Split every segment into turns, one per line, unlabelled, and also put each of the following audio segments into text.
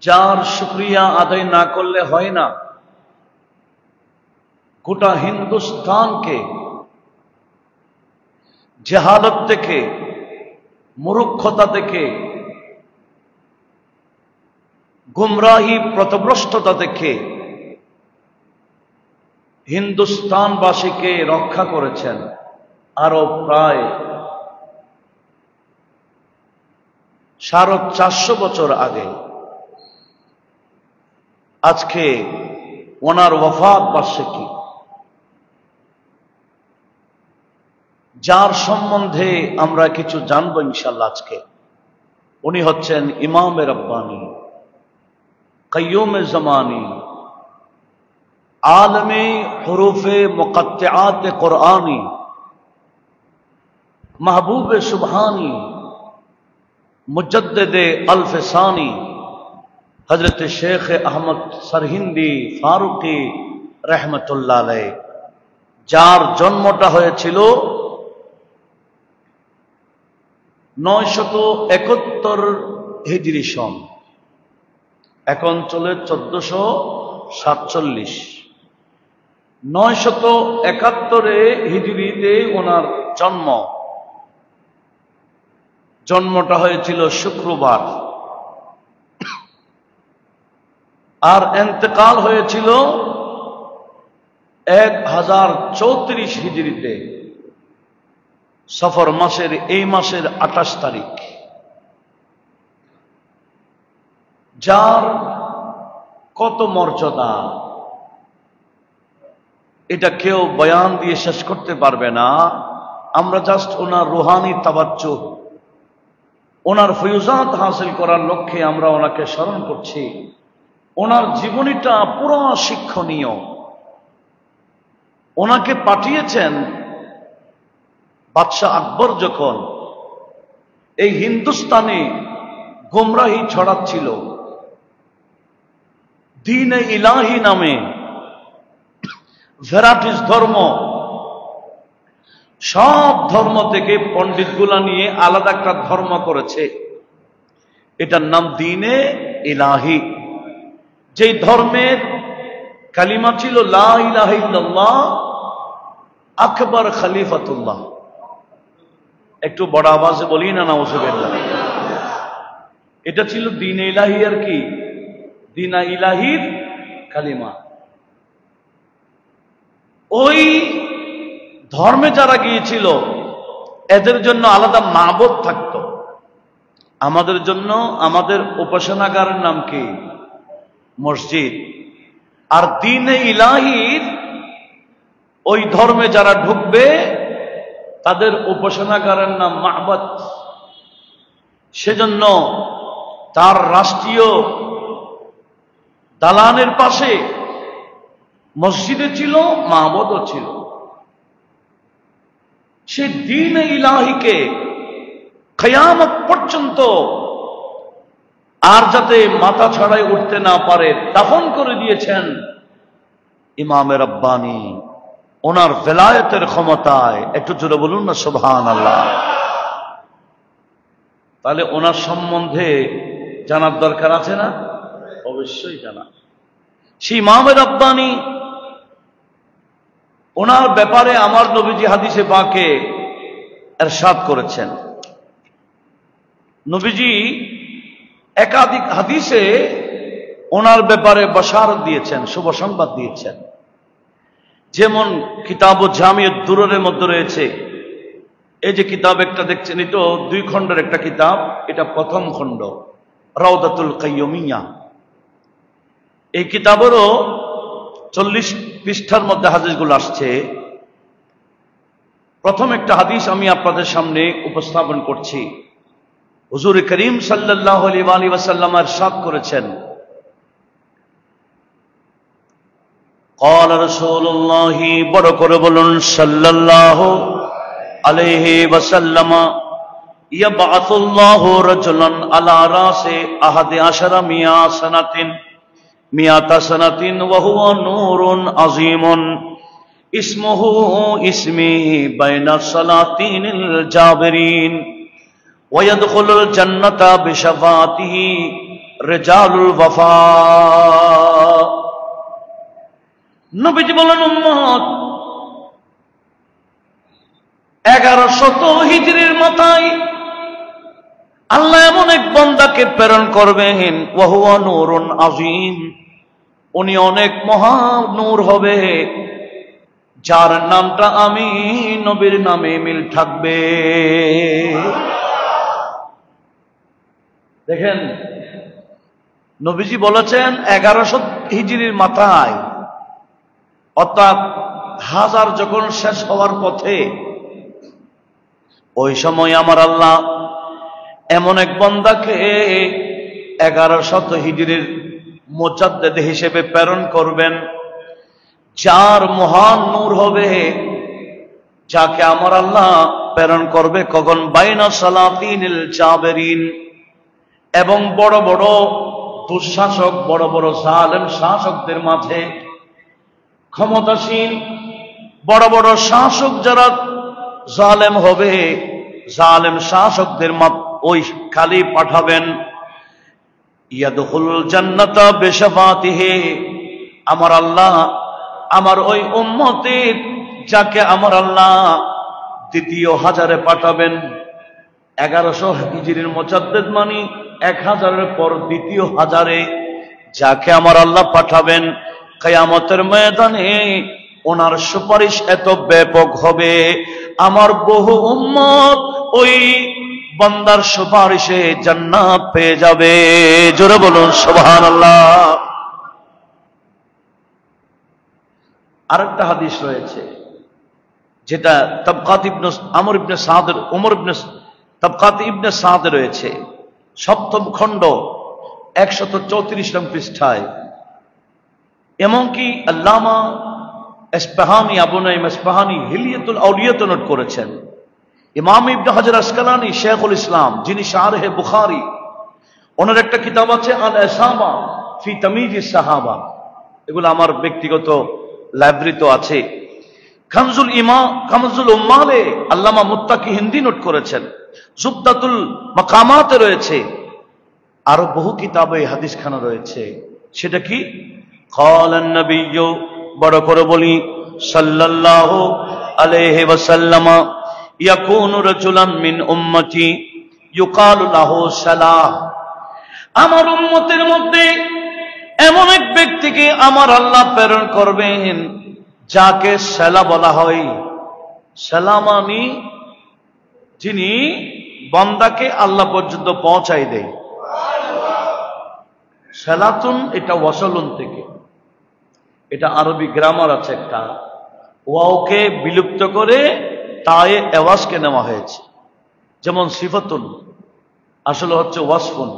যার শুকরিয়া আদায় না করলে হয় না। গোটা হিন্দুস্তানকে জাহালত থেকে, মূর্খতা থেকে, গুমরাহি পথভ্রষ্টতা থেকে হিন্দুস্তানবাসীকে রক্ষা করেছেন আরো প্রায় 450 বছর আগে। আজকে ওনার ওয়াফাত বার্ষিকী, যার সম্বন্ধে আমরা কিছু জানবো ইনশাআল্লাহ আজকে। উনি হচ্ছেন ইমাম রব্বানী, কাইয়ুম জামানী, आलमे हुरूफे मुक़त्तिआत कुरआनी, महबूब सुबहानी, मुजद्दिदे अल्फसानी, हजरत शेख अहमद सरहिंदी फारूकी रहमतुल्लाह अलैह, जार जन्मटा হয়েছিল 971 হিজরি সন, এখন চলে 1447। 971 হিজরিতে ওনার জন্মটা হয়েছিল শুক্রবার, আর ইন্তেকাল হয়েছিল 1034 হিজরিতে সফর মাসের এই মাসের 28 তারিখ। যার কত মর্যাদা এটা কেউ বয়ান দিয়ে শেষ করতে পারবে না। আমরা জাস্ট ওনার রুহানি তাওয়াজ্জুহ, ওনার ফয়ুজাত হাসিল করার লক্ষ্যে আমরা ওনাকে স্মরণ করছি। ওনার জীবনীটা পুরো শিক্ষণীয়। ওনাকে পাঠিয়েছেন বাদশাহ আকবর যখন এই হিন্দুস্তানে গোমরাহি ছড়াচ্ছিল, দ্বীন-ই ইলাহি নামে ভ্যারাইটিস ধর্ম, সব ধর্ম থেকে পণ্ডিতগুলা নিয়ে আলাদা একটা ধর্ম করেছে, এটার নাম দ্বীন-ই ইলাহি। যেই ধর্মের কালিমা ছিল লা ইলাহা ইল্লাল্লাহ আকবর খলিফাতুল্লাহ। একটু বড় আওয়াজে বলি না নাউজুবিল্লাহ। এটা ছিল দ্বীন-ই ইলাহি, আর কি দ্বীন-ই ইলাহির কালিমা। ওই ধর্মে যারা গিয়েছিল এদের জন্য আলাদা মাবুদ থাকতো। আমাদের জন্য আমাদের উপাসনাগারের নাম কি? মসজিদ। আর দ্বীন-ই ইলাহির ওই ধর্মে যারা ঢুকবে তাদের উপাসনাগারের নাম মা'বাদ। সেজন্য তার রাষ্ট্রীয় দালানের পাশে মসজিদে ছিল, মা'বাদও ছিল। সে দ্বীন-ই ইলাহিকে কিয়ামত পর্যন্ত আর যাতে মাথা ছাড়াই উঠতে না পারে দাফন করে দিয়েছেন ইমাম রব্বানী ওনার ভেলায়েতের ক্ষমতায়। একটু জোরে বলুন না সুবহানাল্লাহ। তাহলে ওনার সম্বন্ধে জানার দরকার আছে না? অবশ্যই জানা। সেই ইমাম রব্বানী, ওনার ব্যাপারে আমার নবীজি হাদিসে পাকে ইরশাদ করেছেন। নবীজি একাধিক হাদিসে ওনার ব্যাপারে বাশারত দিয়েছেন, শুভ সংবাদ দিয়েছেন। যেমন কিতাব ও জামিউদ দুররের মধ্যে রয়েছে, এই যে কিতাব একটা দেখছেন, এটা 2 খণ্ডের একটা কিতাব। এটা প্রথম খণ্ড, রাউদাতুল কাইয়ুমিয়া। এই কিতাবেরও 40 পৃষ্ঠার মধ্যে হাদিসগুলো আসছে। প্রথম একটা হাদিস আমি আপনাদের সামনে উপস্থাপন করছি। হুজুর করিম সাল্লাল্লাহু আলাইহি ওয়াসাল্লাম ইরশাদ করেছেন, قال رسول الله, বড় করে বলুন সাল্লাল্লাহু আলাইহি ওয়াসাল্লাম, ইয়াবআসুল্লাহু রাজুলান আলা রাসি আহাদি আশারা মিয়াতা সানাতিন ওয়া হুয়া নূরুন আযীমুন ইসমুহু ইসমি বাইনা সালাতিনিল জাবিরিন ওয়া ইয়াদখুলুল জান্নাতা বিশাফাতিহি রিজালুল ওয়াফা। নবীজি বলেন, উম্মত 1100 হিজরির মাথায় আল্লাহ এমন এক বান্দাকে প্রেরণ করবেন, ওয়া হুয়া নূরুন আযীম, উনি অনেক মহা নূর হবে, যার নামটা আমি নবীর নামে মিল থাকবে। দেখেন, নবীজি বলেছেন 1100 হিজরির মাথায়, অর্থাৎ 1000 যখন শেষ হওয়ার পথে, ওই সময় আমার আল্লাহ এমন এক বান্দাকে 1100 হিজরির মুজাদ্দিদ হিসেবে প্রেরণ করবেন, যার মহান নূর হবে, যাকে আমার আল্লাহ প্রেরণ করবে কখন? বাইনা সালাতিনিল জাবেরিন, এবং বড় বড় দুঃশাসক, বড় বড় জালেম শাসকদের মাঝে, ক্ষমতাসীন বড় বড় শাসক যারা জালেম হবে, জালেম শাসকদের ওই খালি পাঠাবেন। ইয়াদখুলুল জান্নাতা বিশাফাতিহি, আমার আল্লাহ আমার ওই উম্মতের, যাকে আমার আল্লাহ দ্বিতীয় হাজারে পাঠাবেন। 1100 হিজরির মুজাদ্দিদ মানে 1000-এর পর দ্বিতীয় হাজারে যাকে আমার আল্লাহ পাঠাবেন, কিয়ামতের ময়দানে ওনার সুপারিশ এত ব্যাপক হবে, আমার বহু উম্মত ওই বান্দার সুপারিশে জান্নাত পেয়ে যাবে। জোরে বলুন সুবহানাল্লাহ। আরেকটা হাদিস রয়েছে, যেটা তাবকাত ইবনে আমর ইবনে সাদের, ওমর ইবনে তাবকাত ইবনে সাদ রয়েছে, 7ম খণ্ড 134 নং পৃষ্ঠায়। এমনকি আল্লামা ইসপাহানি, আবু নাঈম ইসপাহানি হিলিয়াতুল আউলিয়াতে নোট করেছেন। ইমাম ইবনে হাজার আসকালানি, শেখুল ইসলাম, যিনি শারহে বুখারী, ওনার একটা কিতাব আছে আল ইসাবা ফি তামিজিস সাহাবা, এগুলো আমার ব্যক্তিগত লাইব্রেরিতে আছে। কানজুল উম্মালে আল্লামা মুত্তাকি হিন্দি নোট করেছেন, জুবদাতুল মাকামাতে রয়েছে, আরো বহু কিতাবে হাদিস খানা রয়েছে। সেটা কি? ক্বালান নবিয়্যু, বড় করে বলি, সাল্লাল্লাহু আলাইহি ওয়াসাল্লাম, ইয়াকুনু রাজুলাম মিন উম্মতি ইউকালু লাহু সালাহ, আমার উম্মতের মধ্যে এমন এক ব্যক্তিকে আমার আল্লাহ প্রেরণ করবেন, যাকে সালা বলা হয়। সালাম আমি যিনি বান্দাকে আল্লাহ পর্যন্ত পৌঁছাই দেয়। সালাতুন এটা ওয়াসলুন থেকে, এটা আরবি গ্রামার আছে একটা, ওয়াওকে বিলুপ্ত করে তায়ে এওয়াজকে নেওয়া হয়েছে। যেমন সিফাতুন আসলে হচ্ছে ওয়াসফুন,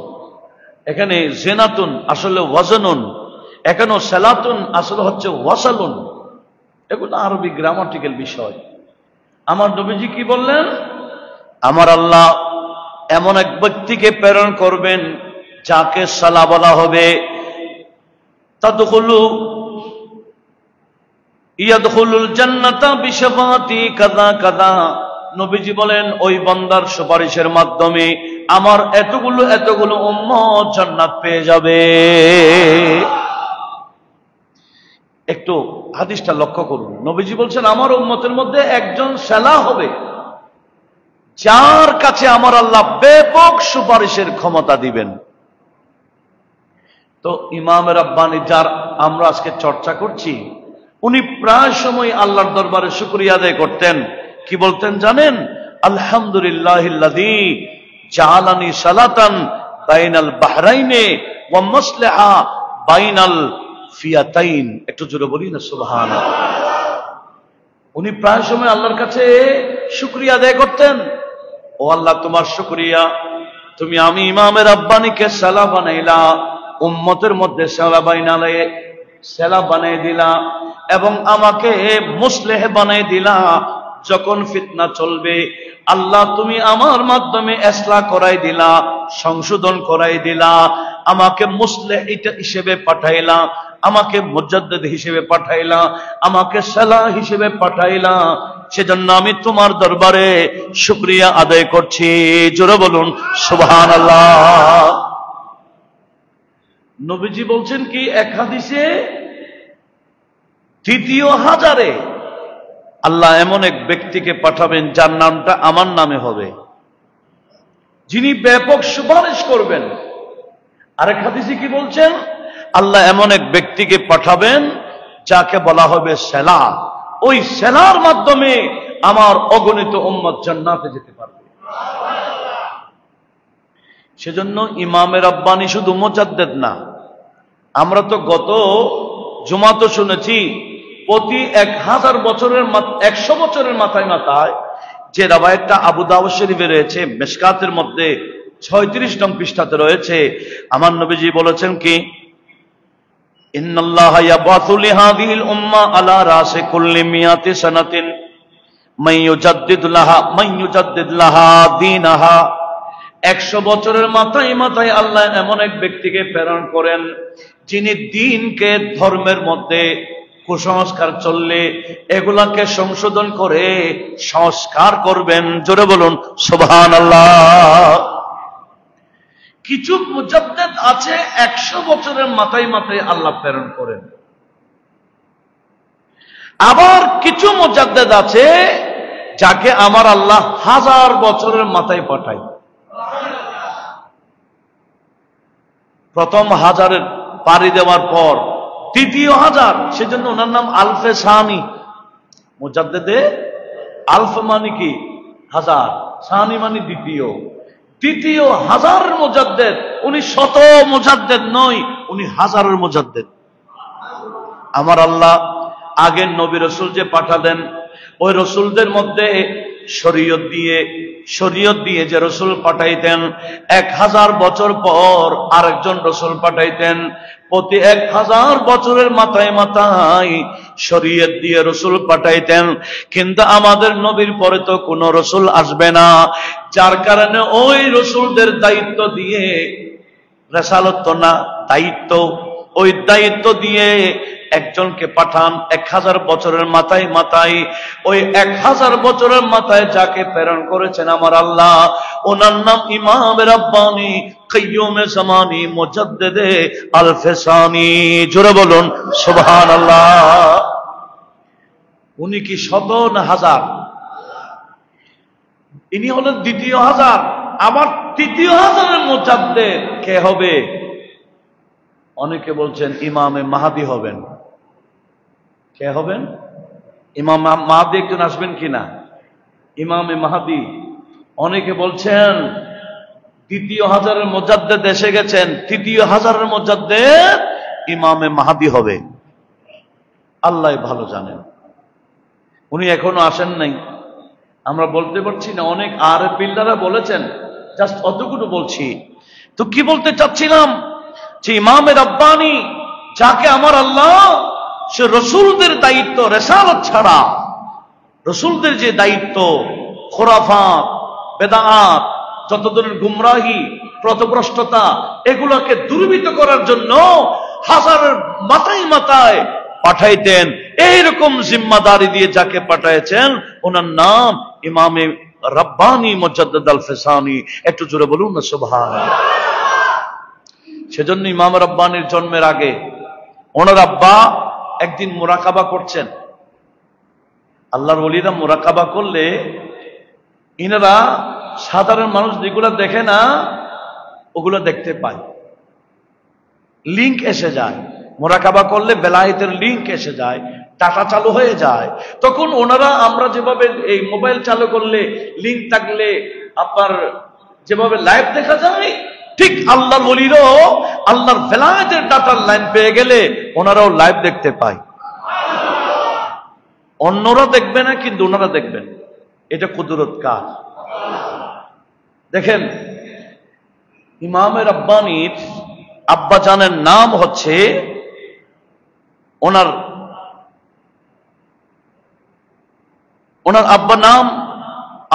এখানে জেনাতুন আসলে ওয়াজনুন, এখানেও সালাতুন আসলে হচ্ছে ওয়াসালুন। এগুলো আরবি গ্রামাটিক্যাল বিষয়। আমার নবীজি কি বললেন? আমার আল্লাহ এমন এক ব্যক্তিকে প্রেরণ করবেন, যাকে সালা বলা হবে। তাদখুলু ইয়াদখুলুল জান্নাতা বিশাফাতি কাযা কাযা, নবীজি বলেন ওই বান্দার সুপারিশের মাধ্যমে আমার এতগুলো এতগুলো উম্মত জান্নাত পেয়ে যাবে। একটু হাদিসটা লক্ষ্য করুন, নবীজি বলছেন আমার উম্মতের মধ্যে একজন সালা হবে, যার কাছে আমার আল্লাহ ব্যাপক সুপারিশের ক্ষমতা দিবেন। তো ইমাম রাব্বানী, যার আমরা আজকে চর্চা করছি, উনি প্রায় সময় আল্লাহর দরবারে শুকরিয়া আদায় করতেন। কি বলতেন জানেন? আলহামদুলিল্লাহিল্লাযী জাআলানি সালাতান বাইনাল বাহরাইনে ওয়া মাসলাহা বাইনাল ফিয়াতাইন। একটু জোরে বলি না সুবহানাল্লাহ। উনি প্রায় সময় আল্লাহর কাছে শুকরিয়া আদায় করতেন, ও আল্লাহ তোমার শুকরিয়া, তুমি আমি ইমাম রাব্বানীকে সালা বানাইলা, উম্মতের মধ্যে সালা বানাই দিলা, এবং আমাকে মুসলিহ বানাই দিলা। যখন ফিতনা চলবে আল্লাহ তুমি আমার মাধ্যমে ইসলাহ করাই দিলা, সংশোধন করাই দিলা, আমাকে মুসলিহ হিসেবে পাঠাইলা, আমাকে মুজাদ্দিদ হিসেবে পাঠাইলা, আমাকে সালাহ হিসেবে পাঠাইলা। সেজন্য আমি তোমার দরবারে শুকরিয়া আদায় করছি। জোরে বলুন সুবহানাল্লাহ। নবীজি বলছেন কি এক হাদিসে, তৃতীয় হাজারে আল্লাহ এমন এক ব্যক্তিকে পাঠাবেন যার নামটা আমার নামে হবে, যিনি ব্যাপক সুপারিশ করবেন। আরেক হাদিসে কি বলছেন, আল্লাহ এমন এক ব্যক্তিকে পাঠাবেন যাকে বলা হবে সেলা, ওই সেলার মাধ্যমে আমার অগণিত উম্মত জান্নাতে যেতে পারবে। সেজন্য ইমামে রাব্বানি শুধু মুজাদ্দিদ না, আমরা তো গত জুমা তো শুনেছি প্রতি 1000 বছরের 100 বছরের মাথায় মাথায় যে রাওয়ায়াতটা আবু দাউদ শরীফে রয়েছে, মিশকাতের মধ্যে 36 নং পৃষ্ঠাতে রয়েছে, আমার নবীজি বলেছেন কি, ইন্নাল্লাহা ইয়াবাসু লিহাযিহিল উম্মাহ আলা রাসি কুল্লি মিয়াতি সানাতিন মান ইউজাদ্দিদ লাহা দীনাহা। 100 বছরের মাথায় মাথায় আল্লাহ এমন এক ব্যক্তিকে প্রেরণ করেন যিনি দ্বীনকে, ধর্মের মধ্যে কুসংস্কার চললে এগুলাকে সংশোধন করে সংস্কার করবেন। জোরে বলুন সুবহানাল্লাহ। কিছু মুজাদ্দিদ আছে 100 বছরের মাথায় মাথায় আল্লাহ প্রেরণ করেন, আবার কিছু মুজাদ্দিদ আছে যাকে আমার আল্লাহ 1000 বছরের মাথায় পাঠায়। প্রথম 1000-এর পাড়ি দেওয়ার পর তৃতীয় 1000, সেজন্য ওনার নাম আলফে সানি। মুজাদ্দিদে আলফ মানে কি 1000, সানি মানে দ্বিতীয়। তৃতীয় 1000-এর মুজাদ্দিদ, উনি শত মুজাদ্দিদ নয়, উনি 1000-এর মুজাদ্দিদ। আমার আল্লাহ আগের নবী রাসূল যে পাঠালেন, ওই রাসূলদের মধ্যে শরীয়ত দিয়ে যে রাসূল পাঠাইতেন, 1000 বছর পর আরেকজন রাসূল পাঠাইতেন। প্রতি 1000 বছরের মাথায় মাথায় শরীয়ত দিয়ে রাসূল পাঠাইতেন। কিন্তু আমাদের নবীর পরে তো কোনো রাসূল আসবে না, যার কারণে ওই রাসূলদের দায়িত্ব দিয়ে, রিসালাত তো না, দায়িত্ব, ওই দায়িত্ব দিয়ে একজনকে পাঠান 1000 বছরের মাথায় মাথায়। ওই 1000 বছরের মাথায় যাকে প্রেরণ করেছেন আমার আল্লাহ, ওনার নাম ইমাম রাব্বানি কাইয়ুমে জামানি মুজাদ্দিদে আলফে সানি। জোরে বলুন সুবহানাল্লাহ। উনি কি শত না 1000? ইনি হলেন দ্বিতীয় 1000। আবার তৃতীয় 1000-এর মুজাদ্দিদ কে হবে? অনেকে বলছেন ইমামে মাহদী হবেন। কে হবেন? ইমাম মাহদী একজন আসবেন কিনা? ইমামে মাহদী। অনেকে বলছেন দ্বিতীয় 1000-এর মুজাদ্দিদ এসে গেছেন, তৃতীয় 1000-এর মুজাদ্দিদ ইমামে মাহদী হবে। আল্লাহ ভালো জানেন, উনি এখনো আসেন নাই, আমরা বলতে পারছি না। অনেক আরেফ বিল্লাহরা বলেছেন, জাস্ট অতটুকু বলছি। তো কি বলতে চাচ্ছিলাম, যে ইমামে রাব্বানি যাকে আমার আল্লাহ, সে রসুলদের দায়িত্ব, রিসালাত ছাড়া রসুলদের যে দায়িত্ব, খুরাফাত, বেদাত, যত ধরনের গুমরাহি, পথভ্রষ্টতা, এগুলোকে দূরীভূত করার জন্য 1000-এর মাথায় মাথায় পাঠাইতেন। এইরকম জিম্মাদারি দিয়ে যাকে পাঠাইছেন, ওনার নাম ইমামে রাব্বানি মুজাদ্দিদ আলফে সানি। একটু জোরে বলুন না সুবহানাল্লাহ। সেজন্য ইমাম রাব্বানির জন্মের আগে ওনার আব্বা একদিন মুরাকাবা করছেন। আল্লাহর ওলিরা মুরাকাবা করলে ইনারা সাধারণ মানুষ যেগুলো দেখে না ওগুলো দেখতে পায়, লিংক এসে যায়। মুরাকাবা করলে বেলায়েতের লিংক এসে যায়, ডাটা চালু হয়ে যায়। তখন ওনারা, আমরা যেভাবে এই মোবাইল চালু করলে লিংক থাকলে আপনার যেভাবে লাইভ দেখা যায়, ঠিক আল্লাহর ওলিরাও আল্লাহর বেলায়েতের ডাটার লাইন পেয়ে গেলে ওনারাও লাইভ দেখতে পায়। অন্যরা দেখবে না, কিন্তু ওনারা দেখবেন। এটা কুদরত কার? দেখেন, ইমামে রাব্বানির আব্বা জানের নাম হচ্ছে, ওনার আব্বা নাম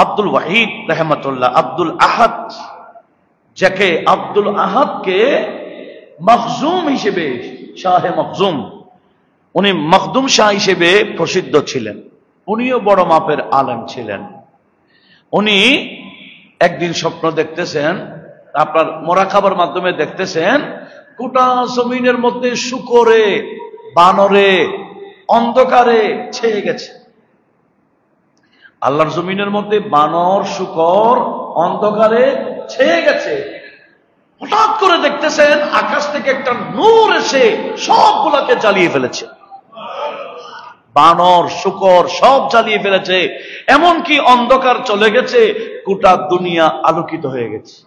আব্দুল ওয়াহিদ রাহমাতুল্লাহ, আব্দুল আহাদ, যাকে আব্দুল আহাদকে মখজুম হিসেবে, শাহে মখজুম, উনি মখদুম শাহ হিসেবে প্রসিদ্ধ ছিলেন। উনিও বড় মাপের আলেম ছিলেন। উনি একদিন স্বপ্ন দেখতেছেন আপনার মোরাকাবার মাধ্যমে দেখতেছেন গোটা জমিনের মধ্যে শুকরে, বানরে, অন্ধকারে ছেয়ে গেছে। আল্লাহর জমিনের মধ্যে বানর, শুকর অন্ধকারে ছেয়ে গেছে। হঠাৎ করে দেখতেছেন আকাশ থেকে একটা নূর এসে সবগুলাকে জ্বালিয়ে ফেলেছে। বানর, শুকর সব জ্বালিয়ে ফেলেছে, এমনকি অন্ধকার চলে গেছে, গোটা দুনিয়া আলোকিত হয়ে গেছে।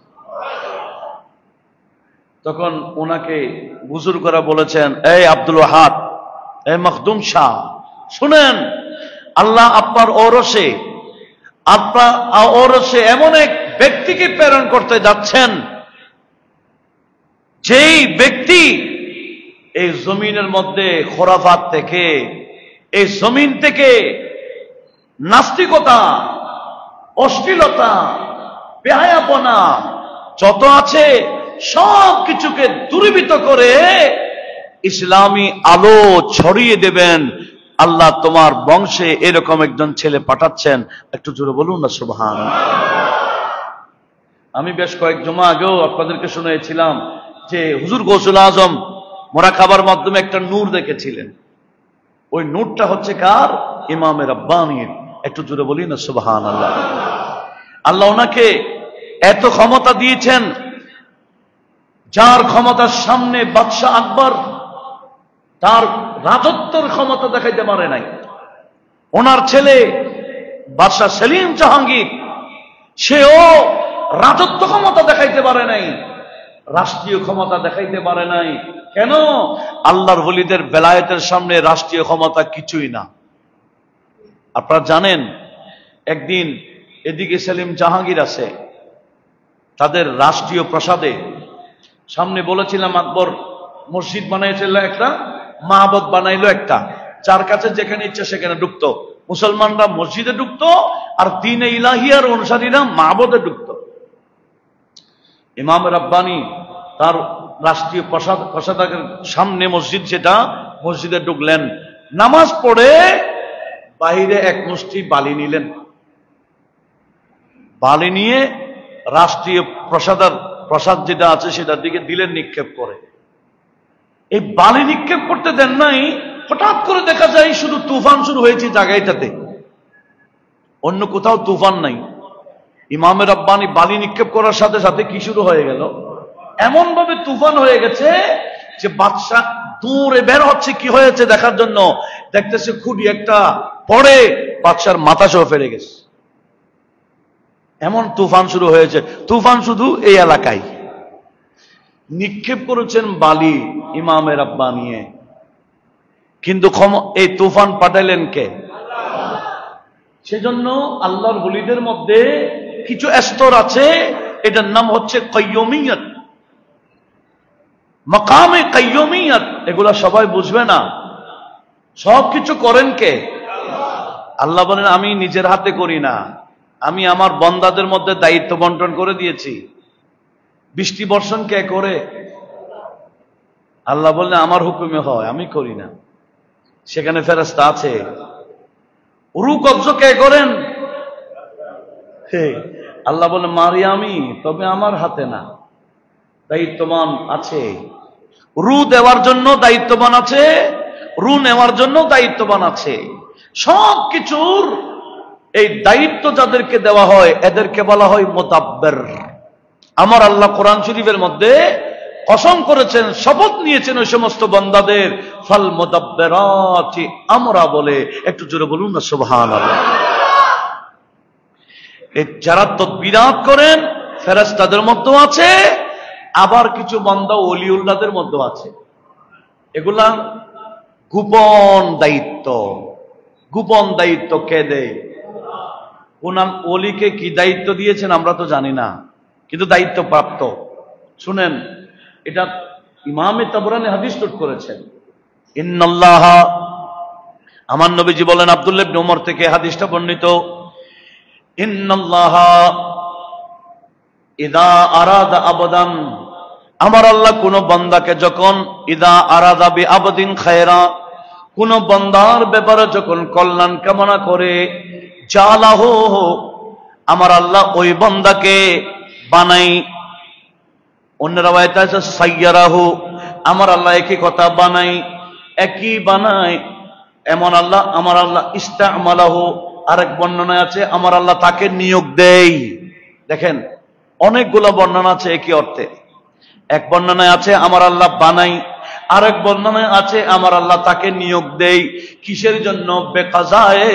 তখন ওনাকে বুজুর্গরা বলেছেন, এই আব্দুল ওয়াহাব, এই মখদুম শাহ, শুনেন, আল্লাহ আপনার ওরসে এমন এক ব্যক্তিকে প্রেরণ করতে যাচ্ছেন, যেই ব্যক্তি এই জমিনের মধ্যে খোরাফাত থেকে, এই জমিন থেকে নাস্তিকতা, অশ্লীলতা, বেহায়াপনা যত আছে সব কিছুকে দূরীভূত করে ইসলামী আলো ছড়িয়ে দেবেন। আল্লাহ তোমার বংশে এরকম একজন ছেলে পাঠাচ্ছেন। একটু জোরে বলুন না সুবহানাল্লাহ। আমি বেশ কয়েক জমা আগেও আপনাদেরকে শুনিয়েছিলাম যে হুজুর গৌসুল আজম মোরাকাবার মাধ্যমে একটা নূর দেখেছিলেন। ওই নূরটা হচ্ছে কার? ইমামে রাব্বানীর। একটু জোরে বলি না সুবহানাল্লাহ। আল্লাহ ওনাকে এত ক্ষমতা দিয়েছেন, যার ক্ষমতার সামনে বাদশাহ আকবর তার রাজত্বের ক্ষমতা দেখাইতে পারে নাই। ওনার ছেলে বাদশাহ সেলিম জাহাঙ্গীর, সেও রাজত্ব ক্ষমতা দেখাইতে পারে নাই, রাষ্ট্রীয় ক্ষমতা দেখাইতে পারে নাই। কেন? আল্লাহর ওলিদের বেলায়েতের সামনে রাষ্ট্রীয় ক্ষমতা কিছুই না। আপনারা জানেন, একদিন এদিকে সেলিম জাহাঙ্গীর আছে, তাদের রাষ্ট্রীয় প্রাসাদে সামনে বলেছিলাম আকবর মসজিদ বানাইছিল একটা, মাহবত বানাইলো একটা, যার কাছে যেখানে ইচ্ছে সেখানে ঢুকতো। মুসলমানরা মসজিদে ঢুকতো আর দ্বীনে ইলাহিয়ার অনুসারীরা মাহবতে ঢুকতো। ইমাম রাব্বানী তার রাষ্ট্রীয় প্রাসাদের সামনে মসজিদ, সেটা মসজিদে ঢুকলেন, নামাজ পড়ে বাহিরে এক মুষ্টি বালি নিলেন। বালি নিয়ে রাষ্ট্রীয় প্রসাদ যেটা আছে সেটার দিকে দিলেন নিক্ষেপ করে। এই বালি নিক্ষেপ করতে দেন নাই, হঠাৎ করে দেখা যায় শুধু তুফান শুরু হয়েছে জায়গাটাতে, অন্য কোথাও তুফান নাই। ইমাম রাব্বানী বালি নিক্ষেপ করার সাথে সাথে কি শুরু হয়ে গেল? এমন ভাবে তুফান হয়ে গেছে যে বাদশা দূরে বের হচ্ছে কি হয়েছে দেখার জন্য, দেখতেছে খুঁটি একটা পড়ে বাদশার মাথা সহ ফেলে গেছে। এমন তুফান শুরু হয়েছে। তুফান শুধু এই এলাকায়। নিক্ষেপ করেছেন বালি ইমামে রাব্বানী, কিন্তু এই তুফান পাঠাইলেন কে? সেজন্য আল্লাহর ওলিদের মধ্যে কিছু স্তর আছে, এটার নাম হচ্ছে কাইয়ুমিয়ত, মাকামে কাইয়ুমিয়ত। এগুলা সবাই বুঝবে না। সবকিছু করেন কে? আল্লাহ বলেন, আমি নিজের হাতে করি না, আমি আমার বান্দাদের মধ্যে দায়িত্ব বন্টন করে দিয়েছি। বৃষ্টি বর্ষণ কে করে? আল্লাহ বললেন আমার হুকুমে হয়, আমি করি না, সেখানে ফেরেশতা আছে। রূহ কবজ কে করেন? আল্লাহ বলে মারি আমি, তবে আমার হাতে না, দায়িত্ববান আছে। রূহ দেওয়ার জন্য দায়িত্ববান আছে, রূহ নেওয়ার জন্য দায়িত্ববান আছে। সব কিছুর এই দায়িত্ব যাদেরকে দেওয়া হয় এদেরকে বলা হয় মুদাব্বির। আমার আল্লাহ কোরআন শরীফের মধ্যে কসম করেছেন, শপথ নিয়েছেন ওই সমস্ত বান্দাদের, ফাল মুদাব্বিরাতি আমরা বলে। একটু জোরে বলুন না সুবহানাল্লাহ। এই যারা তাদবিরাত করেন ফেরেশতাদের মধ্যেও আছে, আবার কিছু বান্দা ওলিউল্লাহদের মধ্যেও আছে। এগুলা গোপন দায়িত্ব। গোপন দায়িত্ব কে দেয়? কোন ওলিকে কি দায়িত্ব দিয়েছেন আমরা তো জানি না, কিন্তু দায়িত্ব প্রাপ্ত। শুনেন, এটা ইমামে তাবরানী হাদিস নোট করেছেন। ইন্নাল্লাহ, আমার নবীজি বলেন, আব্দুল্লাহ ইবনে উমর থেকে হাদিসটা বর্ণিত, ইন্নাল্লাহ ইদা আরাদা আবদান, আমার আল্লাহ কোন বান্দাকে যখন ইদা আরাদা বি আবদিন খায়রা, কোন বান্দার ব্যাপারে যখন কল্যাণ কামনা করে, জালাহু, আমার আল্লাহ ওই বান্দাকে বানাই অন্য রাওয়ায়াতে আছে সাইয়ারাহু, আমার আল্লাহ একই কথা বানাই, একই বানায় এমন আল্লাহ, আমার আল্লাহ ইস্তামালাহু, আরেক বর্ণনায় আছে আমার আল্লাহ তাকে নিয়োগ দেই। দেখেন অনেকগুলো বর্ণনা আছে একই অর্থে। এক বর্ণনায় আছে আমার আল্লাহ বানাই, আরেক বর্ণনায় আছে আমার আল্লাহ তাকে নিয়োগ দেই। কিসের জন্য? বেকাজায়ে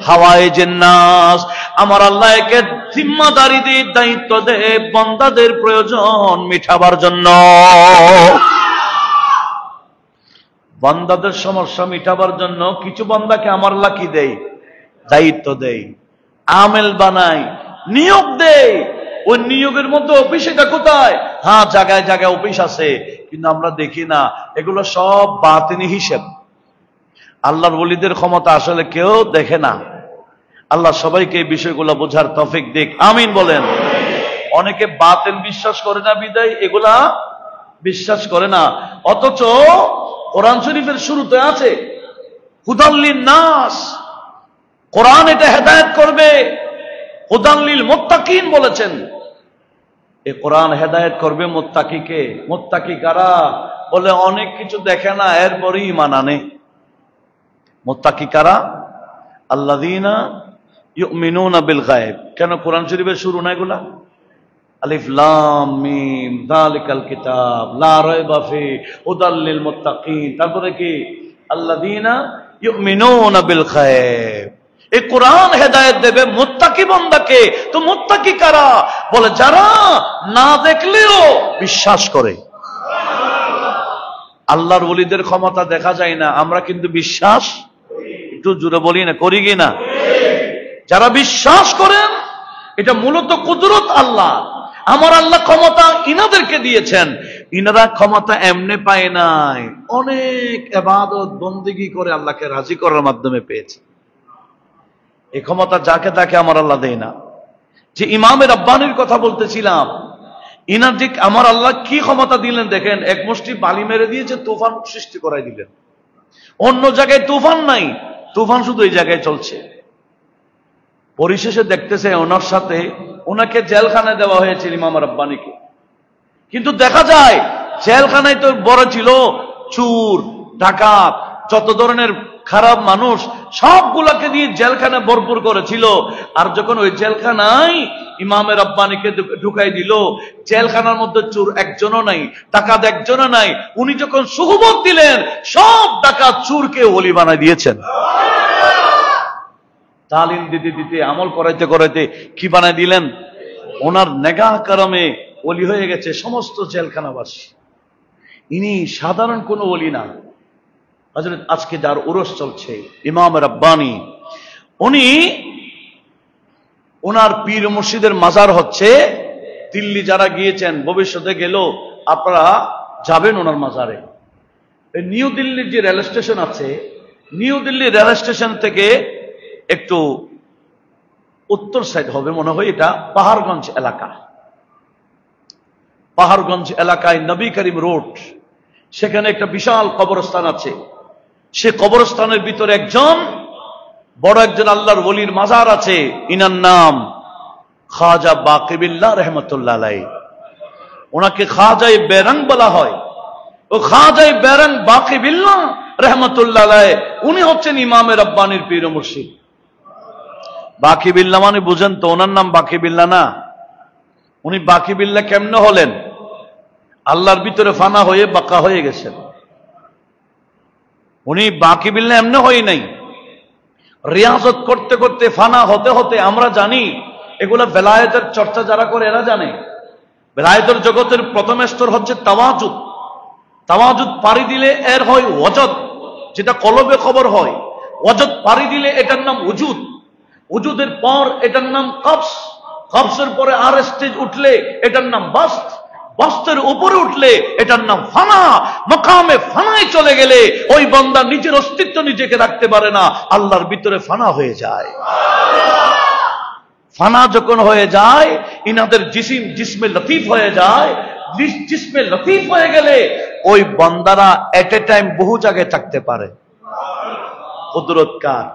হাওয়ায়ে জিন্নাস, আমার আল্লাহ একে জিম্মাদারি দিয়ে দায়িত্ব দেয় বান্দাদের প্রয়োজন মিটাবার জন্য। বান্দাদের সমস্যা মিটাবার জন্য কিছু বান্দাকে আমার আল্লাহ কি দেয়? দায়িত্ব দেয়, আমেল বানায়, নিয়োগ দেয়। ওই নিয়োগের মধ্যে অফিস, এটা কোথায়? হ্যাঁ, জায়গায় জায়গায় অফিস আছে, কিন্তু আমরা দেখি না। এগুলো সব বাতিনি হিসেব। আল্লাহর ওলিদের ক্ষমতা আসলে কেউ দেখে না। আল্লাহ সবাইকে এই বিষয়গুলো বোঝার তৌফিক দিক, আমিন বলেন। অনেকে বাতিল বিশ্বাস করে না বিদায় এগুলা বিশ্বাস করে না। অথচ কোরআন শরীফের শুরুতে আছে হুদাল লিন-নাস, কোরআন এটা হেদায়েত করবে। হুদাল লিল মুত্তাকিন বলেছেন, এই কোরআন হেদায়েত করবে মুত্তাকিকে। মুত্তাকি কারা? বলে অনেক কিছু দেখে না এরপরই ঈমান আনে। মুত্তাকি কারা? আল্লাযীনা ইউমিনুনা বিল গায়ব। কেন কোরআন শরীফের শুরু না এগুলা? আলিফ লাম মিম যালিকাল কিতাব লা রাইবা ফি হুদাল লিল মুত্তাকিন। তারপরে কি? আল্লাযীনা ইউমিনুনা বিল গায়ব। এই কোরআন হেদায়েত দেবে মুত্তাকি বান্দাকে। তো মুত্তাকি কারা? বলে যারা না দেখলেও বিশ্বাস করে। আল্লাহর ওলিদের ক্ষমতা দেখা যায় না, আমরা কিন্তু বিশ্বাস, একটু জোরে বলি না, করি কি না? যারা বিশ্বাস করেন, এটা মূলত কুদরত আল্লাহ। আমার আল্লাহ ক্ষমতা ইনাদেরকে দিয়েছেন। ইনারা ক্ষমতা এমনি পায় নাই, অনেক ইবাদত বন্দেগী করে আল্লাহকে রাজি করার মাধ্যমে পেয়েছে। এই ক্ষমতা যাকে তাকে আমার আল্লাহ দেয় না। যে ইমামে রাব্বানির কথা বলতেছিলাম, ইনার ঠিক আমার আল্লাহ কি ক্ষমতা দিলেন দেখেন। এক মুষ্টি বালি মেরে দিয়েছে, তুফান সৃষ্টি করাই দিলেন। অন্য জায়গায় তুফান নাই, তুফান শুধু এই জায়গায় চলছে। পরিশেষে দেখতেছে ওনার সাথে ওনাকে জেলখানায় দেওয়া হয়েছিল ইমাম রাব্বানিকে। কিন্তু দেখা যায় জেলখানায় তো বড় ছিল চোর, ডাকাত, যত ধরনের খারাপ মানুষ সবগুলাকে দিয়ে জেলখানা ভরপুর করেছিল। আর যখন ওই জেলখানায় ইমামে রাব্বানিকে ঢুকাই দিল, জেলখানার মধ্যে চোর একজনও নাই, ডাকাত একজনও নাই। উনি যখন সুহবত দিলেন, সব ডাকাত চোরকে ওলি বানাই দিয়েছেন। তালিম দিতে দিতে, আমল করাইতে করাইতে কি বানাই দিলেন? ওনার নেগাহ কারমে ওলি হয়ে গেছে সমস্ত জেলখানাবাসী। ইনি সাধারণ কোনো ওলি না। হযরত আজকে যার উরস চলছে ইমাম রাব্বানি, উনি ওনার পীর মুর্শিদের মাজার হচ্ছে দিল্লি। যারা গিয়েছেন, ভবিষ্যতে গেল আপনারা যাবেন ওনার মাজারে। নিউ দিল্লির যে রেল স্টেশন আছে, নিউ দিল্লি রেল স্টেশন থেকে একটু উত্তর সাইড হবে মনে হয়, এটা পাহাড়গঞ্জ এলাকা। পাহাড়গঞ্জ এলাকায় নবী করিম রোড, সেখানে একটা বিশাল কবরস্থান আছে। সে কবরস্থানের ভিতরে একজন বড় একজন আল্লাহর ওলির মাজার আছে। ইনার নাম খাজা বাকি বিল্লাহ রহমতুল্লাহ আলাইহি। ওনাকে খাজায়ে বেরং বলা হয়। ও খাজায়ে বেরং বাকি বিল্লাহ রহমতুল্লাহ আলাইহি, উনি হচ্ছেন ইমামে রাব্বানির পীর মুর্শিদ। বাকি বিল্লাহ মানে বুঝেন তো, ওনার নাম বাকি বিল্লাহ না। উনি বাকি বিল্লাহ কেমনে হলেন? আল্লাহর ভিতরে ফানা হয়ে বাঁকা হয়ে গেছেন। উনি বাকি বিল্লাহ এমনি হয় নাই, রিয়াজত করতে করতে ফানা হতে হতে। আমরা জানি এগুলো বেলায়েতের চর্চা যারা করে এরা জানে, বেলায়েতের জগতের প্রথম স্তর হচ্ছে তাওয়াজুদ। তাওয়াজুদ পারি দিলে এর হয় ওয়াজদ, যেটা কলবে খবর হয়। ওয়াজদ পারি দিলে এটার নাম উজুদ। উজুদের পর এটার নাম কবস। কবসের পরে আর স্টেজ উঠলে এটার নাম বাস্ত। বাস্তের উপরে উঠলে এটার নাম ফানা। মাকামে ফানায় চলে গেলে ওই বান্দা নিজের অস্তিত্ব নিজেকে রাখতে পারে না, আল্লাহর ভিতরে ফানা হয়ে যায়। ফানা যখন হয়ে যায়, ইনাদের জিসমে লতিফ হয়ে যায়। জিসমে লতিফ হয়ে গেলে ওই বান্দারা এট এ টাইম বহু জায়গায় থাকতে পারে। কুদরত কার?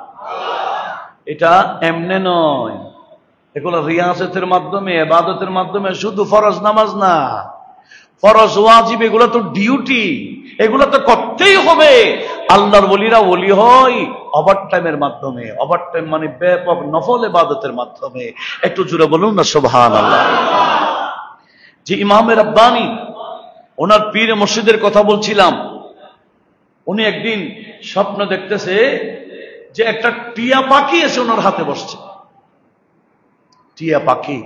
এটা এমনে নয়, এগুলো রিয়াজতের মাধ্যমে, ইবাদতের মাধ্যমে। শুধু ফরজ নামাজ না, ফরজ ওয়াজিব এগুলো তো ডিউটি, এগুলো তো করতেই হবে। আল্লাহর ওলিরা ওলি হয় ওভার টাইমের মাধ্যমে, ওভার টাইম মানে ব্যাপক নফল ইবাদতের মাধ্যমে। একটু জোরে বলুন না সুবহানাল্লাহ। যে ইমামে রাব্বানী ওনার পীর মুর্শিদের কথা বলছিলাম, উনি একদিন স্বপ্ন দেখতেছে যে একটা টিয়া পাখি এসে ওনার হাতে বসছে। টিয়া পাখি,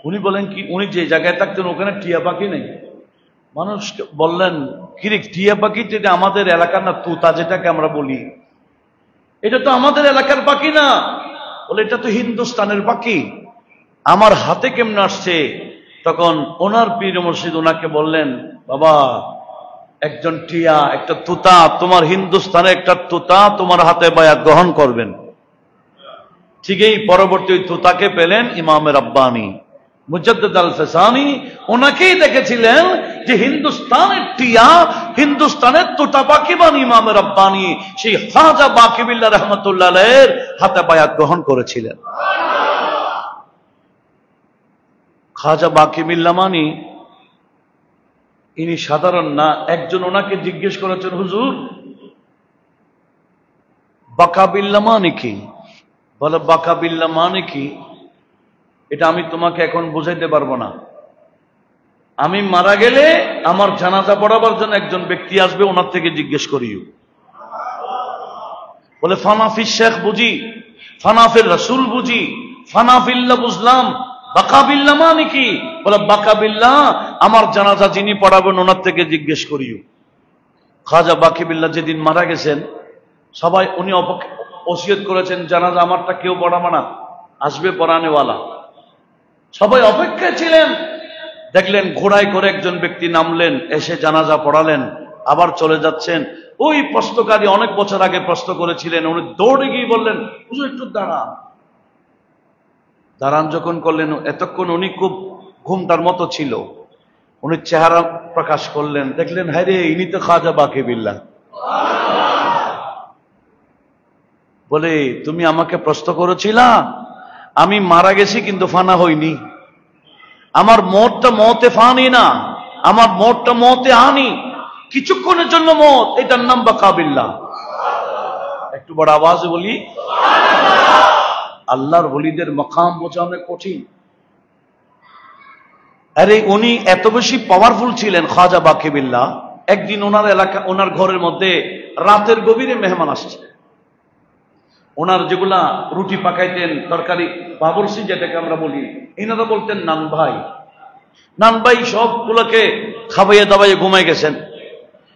উনি বলেন কি, উনি যে জায়গায় থাকতেন ওখানে টিয়া পাখি নেই। মানুষ বললেন, কিরে টিয়া পাখি যেটা আমাদের এলাকার না, তুতা যেটাকে আমরা বলি, এটা তো আমাদের এলাকার পাখি না। বলে এটা তো হিন্দুস্তানের পাখি, আমার হাতে কেমনে আসছে? তখন ওনার পীর মুর্শিদ ওনাকে বললেন, বাবা একজন টিয়া, একটা তুতা, তোমার হিন্দুস্তানে একটা তুতা তোমার হাতে বায়াত গ্রহণ করবেন। ঠিকই পরবর্তী তুতাকে পেলেন ইমাম রাব্বানী মুজাদ্দিদ আল ফেসানি। ওনাকেই দেখেছিলেন যে হিন্দুস্তানের টিয়া, হিন্দুস্তানের তোতা পাখি বান ইমাম রাব্বানী সেই খাজা বাকি বিল্লাহ রহমতুল্লাহ আলাইহির হাতে বায়াত গ্রহণ করেছিলেন। খাজা বাকি বিল্লাহ মানি ইনি সাধারণ না। একজন ওনাকে জিজ্ঞেস করেছেন, হুজুর বাকা বিল্লাহ মানে কি? বলে বাকা বিল্লাহ মানে কি এটা আমি তোমাকে এখন বুঝাইতে পারবো না। আমি মারা গেলে আমার জানাজা পড়াবার জন্য একজন ব্যক্তি আসবে, ওনার থেকে জিজ্ঞেস করিও। বলে ফানাফি শেখ বুঝি, ফানাফির রসুল বুঝি, ফানাফিল্লাহ বুঝলাম, বাকাবিল্লাহ মানে কি? বলে বাকাবিল্লাহ আমার জানাজা যিনি পড়াবেন ওনার থেকে জিজ্ঞেস করিও। খাজা বাকিবিল্লাহ যেদিন মারা গেছেন, সবাই উনি ওসিয়ত করেছেন জানাজা আমারটা কেউ পড়াবে না, আসবে পড়ানেওয়ালা। সবাই অপেক্ষায় ছিলেন। দেখলেন ঘোড়ায় করে একজন ব্যক্তি নামলেন, এসে জানাজা পড়ালেন, আবার চলে যাচ্ছেন। ওই প্রশ্নকারী অনেক বছর আগে প্রশ্ন করেছিলেন, উনি দৌড়ে গিয়ে বললেন, হুজুর একটু দাঁড়ান। দাঁড়ান যখন করলেন, এতক্ষণ উনি খুব ঘুমটার মতো ছিল, উনি চেহারা প্রকাশ করলেন, দেখলেন হ্যাঁ রে ইনি তো খাজা বাকিবিল্লাহ। বলে তুমি আমাকে প্রশ্ন করেছিলা, আমি মারা গেছি কিন্তু ফানা হইনি। আমার মতটা মতে ফানি না, আমার মতটা মতে আনি, কিছুক্ষণের জন্য মত, এটার নাম বাকাবিল্লাহ। একটু বড় আওয়াজে বলি, আল্লাহর ওলিদের মাকাম বোঝা অনেক কঠিন। আরে উনি এত বেশি পাওয়ারফুল ছিলেন খাজা বাকিবিল্লাহ। একদিন ওনার এলাকা, ওনার ঘরের মধ্যে রাতের গভীরে মেহমান আসছে। ওনার যেগুলা রুটি পাকাইতেন, তরকারি বাবরসি যেটাকে আমরা বলি, এনারা বলতেন নান ভাই। নান ভাই সবগুলোকে খাবাইয়ে দাবাইয়ে ঘুমাই গেছেন।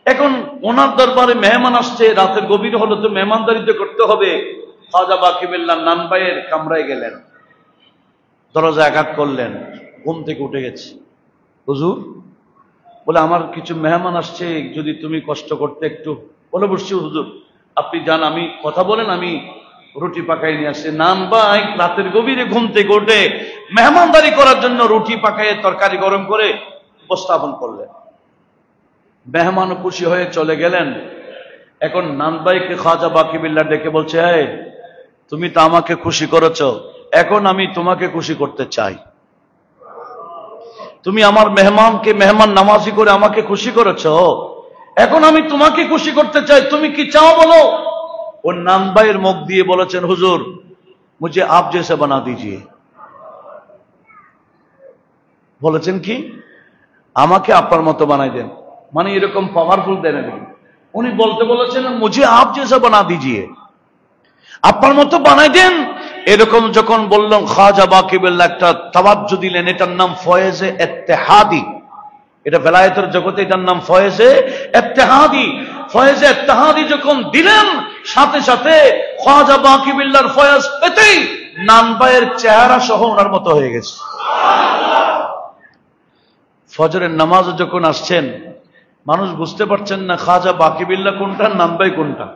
এখন ওনার দরবারে মেহমান আসছে, রাতের গভীরে হলে তো মেহমানদারিতে করতে হবে। খাজা বাকিবিল্লাহ নান ভাইয়ের কামরায় গেলেন, দরজা আঘাত করলেন, ঘুম থেকে উঠে গেছে। হুজুর, বলে আমার কিছু মেহমান আসছে, যদি তুমি কষ্ট করতে একটু। বলে বসছি হুজুর, আপনি যান, আমি কথা বলেন, আমি রুটি পাকাই নিয়ে আসছি। নান ভাই রাতের গভীরে ঘুম থেকে উঠে মেহমানদারি করার জন্য রুটি পাকাইয়ে তরকারি গরম করে উপস্থাপন করলেন। মেহমান খুশি হয়ে চলে গেলেন। এখন নান ভাইকে খাজা বাকিবিল্লাহ ডেকে বলছে, এই তুমি তো আমাকে খুশি করেছ, এখন আমি তোমাকে খুশি করতে চাই। তুমি আমার মেহমানকে মেহমান নামাজি করে আমাকে খুশি করেছ, এখন আমি তোমাকে খুশি করতে চাই, তুমি কি চাও বলো। ও নান ভাইয়ের মুখ দিয়ে বলেছেন, হুজুর মুঝে আপ জেসে বানা দিজিয়ে। বলেছেন কি, আমাকে আপনার মতো বানাই দেন, মানে এরকম পাওয়ারফুল দেন। উনি বলতে বলেছেন মুঝে আপ জেসা বানা দিজিয়ে, আপনার মতো বানাই দেন। এরকম যখন বললাম, খাজা বাকিবিল্লাহ একটা তাওয়াজ্জু দিলেন, এটার নাম ফয়েজে ইত্তেহাদি। এটা বেলায়েতের জগতে এটার নাম ফয়েজে ইত্তেহাদি। ফয়েজে ইত্তেহাদি যখন দিলেন, সাথে সাথে খাজা বাকিবিল্লাহর ফয়েজ পেতেই নান ভাইয়ের চেহারা সহ ওনার মতো হয়ে গেছে। ফজরের নামাজে যখন আসছেন, মানুষ বুঝতে পারছেন না খাজা বাকিবিল্লাহ কোনটা, নান ভাই কোনটা।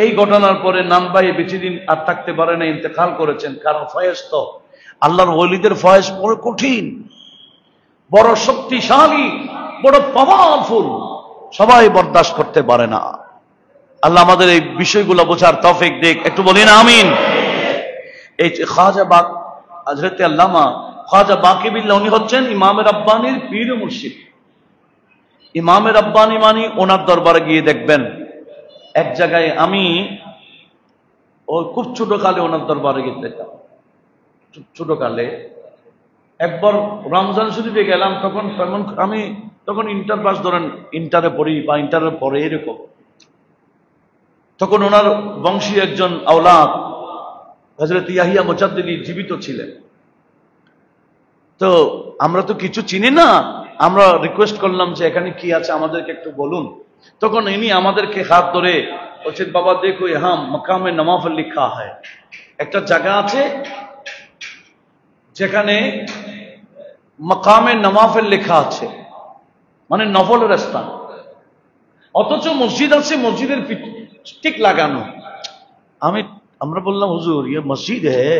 এই ঘটনার পরে নান ভাই বেশি দিন আর থাকতে পারে না, ইন্তেকাল করেছেন। কারণ ফয়েজ তো আল্লাহর ওলিদের ফয়েজ বড় কঠিন, বড় শক্তিশালী, বড় পাওয়ারফুল, সবাই বরদাস্ত করতে পারে না। আল্লাহ আমাদের এই বিষয়গুলো বোঝার তৌফিক দিক, একটু বলি না আমিন। এই খাজা হযরত আল্লামা খাজা বাকিবিল্লাহ উনি হচ্ছেন ইমাম রাব্বানীর পীর মুর্শিদ। ইমামে রব্বানি মানি ওনার দরবারে গিয়ে দেখবেন এক জায়গায় আমি ওই খুব ছোটকালে ওনার দরবারে গিয়ে দেখতাম। ছোটকালে একবার রমজান শরীফে গেলাম, তখন আমি তখন ইন্টার পাস ধরেন, ইন্টারে পড়ি বা ইন্টারের পরে এরকম। তখন ওনার বংশীয় একজন আওলাদ হযরত ইয়াহিয়া মুজাদ্দিদি জীবিত ছিলেন। তো আমরা তো কিছু চিনি না, আমরা রিকোয়েস্ট করলাম যে এখানে কি আছে আমাদেরকে একটু বলুন। তখন ইনি আমাদেরকে হাত ধরে বলছেন, বাবা দেখো ইহাম মাকামে নওয়াফল লিখা হয়, একটা জায়গা আছে যেখানে মাকামে নওয়াফল লেখা আছে, মানে নফলের স্থান, অথচ মসজিদ আছে, মসজিদের ঠিক লাগানো। আমরা বললাম হুজুর ये मस्जिद है,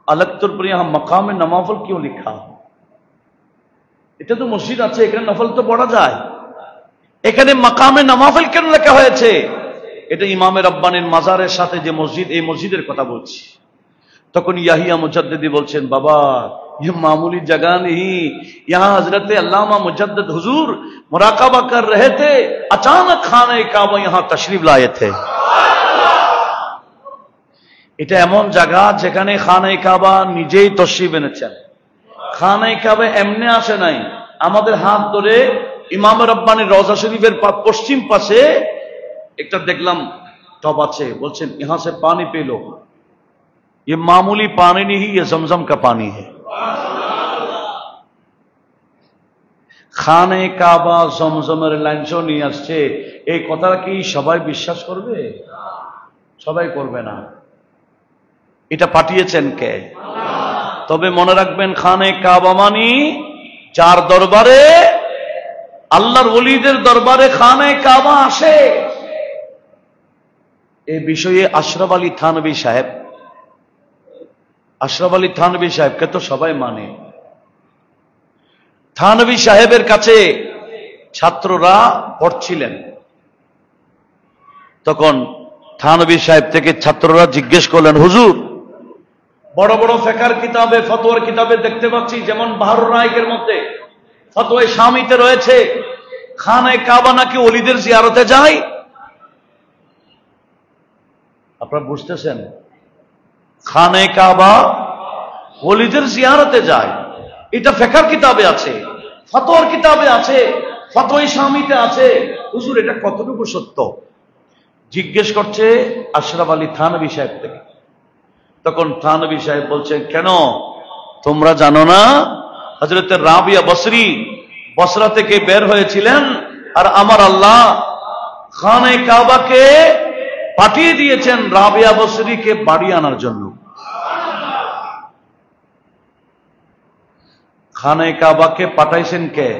अलग तौर पर यहाँ मकाम नवाफल क्यों लिखा? এটা তো মসজিদ আছে, এখানে নফল তো পড়া যায়, এখানে মাকামে নওয়াফল কেন লেখা হয়েছে? এটা ইমামে রব্বানির মাজারের সাথে যে মসজিদ, এই মসজিদের কথা বলছি। তখন ইয়াহিয়া মুজাদ্দিদি বলছেন, বাবা ये मामूली जगह नहीं, यहाँ हजरत अल्लामा मुजद्दिद हुजूर मुराकाबा कर रहे थे, अचानक खाने काबा यहाँ तशरीफ लाए थे। এটা এমন জায়গা যেখানে খানে কাবা নিজেই তশরিফ এনেছেন। খানে কাবা এমনি আসে নাই, আমাদের হাত ধরে ইমাম রব্বানির রওজা শরীফের পশ্চিম পাশে একটা দেখলাম টব আছে, বলছেন यहाँ से पानी पी लो, ये मामूली पानी नहीं, ये जमजम का पानी है। খানে কাবা জমজমের লাইনও নিয়ে আসছে, এই কথা কি সবাই বিশ্বাস করবে? সবাই করবে না। এটা পাঠিয়েছেন কে? তবে মনে রাখবেন, খানে কাবা মানি যার দরবারে, আল্লাহর ওলিদের দরবারে খানে কাবা আসে। এই বিষয়ে আশরাফ আলী থানভী সাহেবকে তো সবাই মানে। থানভী সাহেবের কাছে ছাত্ররা পড়ছিলেন, তখন থানভী সাহেব থেকে ছাত্ররা জিজ্ঞেস করলেন, হুজুর বড় বড় ফিকহের কিতাবে, ফতোয়ার কিতাবে দেখতে পাচ্ছি, যেমন বাহরুর রাইকের মধ্যে ফতোয়ায়ে শামিতে রয়েছে খানে কাবা নাকি ওলিদের জিয়ারতে যায়। আপনারা বুঝতেছেন? খানে কাবা ওলিদের জিয়ারতে যায়, এটা ফিকহের কিতাবে আছে, ফতোয়ার কিতাবে আছে, ফতোয়ায়ে শামিতে আছে। হুজুর এটা কতটুকু সত্য? জিজ্ঞেস করছে আশরাফ আলী থানভী সাহেব থেকে। তখন থানভী সাহেব বলছেন, কেন তোমরা জানো না হযরত রাবিয়া বসরি বসরা থেকে বের হয়েছিলেন, আর আমার আল্লাহ খানে কাবাকে পাঠিয়ে দিয়েছেন রাবিয়া বসরিকে বাড়ি আনার জন্য। খানে কাবাকে পাঠাইছেন কে?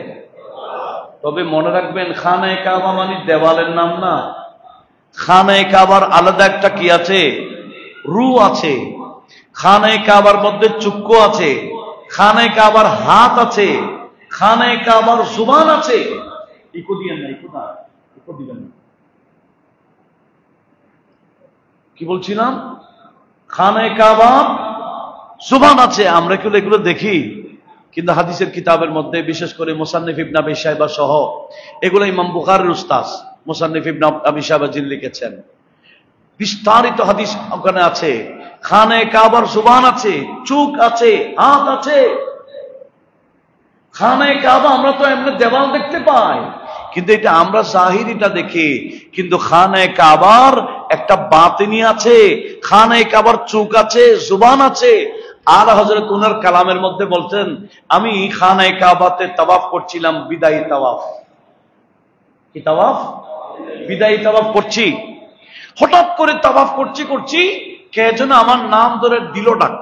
তবে মনে রাখবেন, খানে কাবা মানে দেওয়ালের নাম না। খানে কাবার আলাদা একটা কি আছে? রু আছে। খানে কাবার মধ্যে চক্ষু আছে, খানে কাবার হাত আছে, খানে কাবার জুবান আছে। ইকো দিবেন না, ইকো দিবেন না। কি বলছিলাম? খানে কাবার জুবান আছে। আমরা কি এগুলো দেখি? কিন্তু হাদিসের কিতাবের মধ্যে, বিশেষ করে মুসান্নিফ ইবনে আবি শাইবা সহ, এগুলো ইমাম বুখারীর উস্তাদ মুসান্নিফ ইবনে আবি শাইবা যিনি লিখেছেন, বিস্তারিত হাদিস ওখানে আছে। খানে কাবার জুবান আছে, চোখ আছে, হাত আছে। খানে কাবা আমরা তো এমনি দেওয়াল দেখতে পাই, কিন্তু এটা আমরা জাহিরিটা দেখি, কিন্তু খানে কাবার একটা বাতিনি আছে, খানে কাবার চোখ আছে, জুবান আছে। আর হযরত উনার কালামের মধ্যে বলতেন, আমি খানে কাবাতে তাওয়াফ করছিলাম, বিদায়ী তাওয়াফ। কি তাওয়াফ? বিদায়ী তাওয়াফ করছি। হঠাৎ করে তাওয়াফ করছি, কে যেন আমার নাম ধরে দিল ডাক।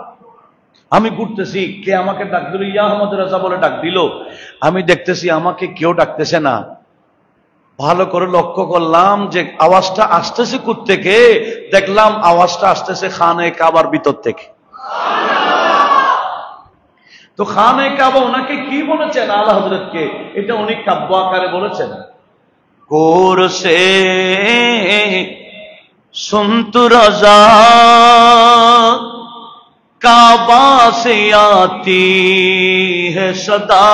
আমি ঘুরতেছি, কে আমাকে ডাক দিল, ইয়া আহমদ রাজা বলে ডাক দিল। আমি দেখতেছি আমাকে কেউ ডাকতেছে না। ভালো করে লক্ষ্য করলাম যে আওয়াজটা আসতেছে কোত্থেকে, দেখলাম আওয়াজটা আসতেছে খানে কাবার ভিতর থেকে। তো খানে কাবা ওনাকে কি বলেছেন? আলা হযরতকে এটা উনি কাব্য আকারে বলেছেন, গোর সে सुनत रजा काबा से आती है सदा,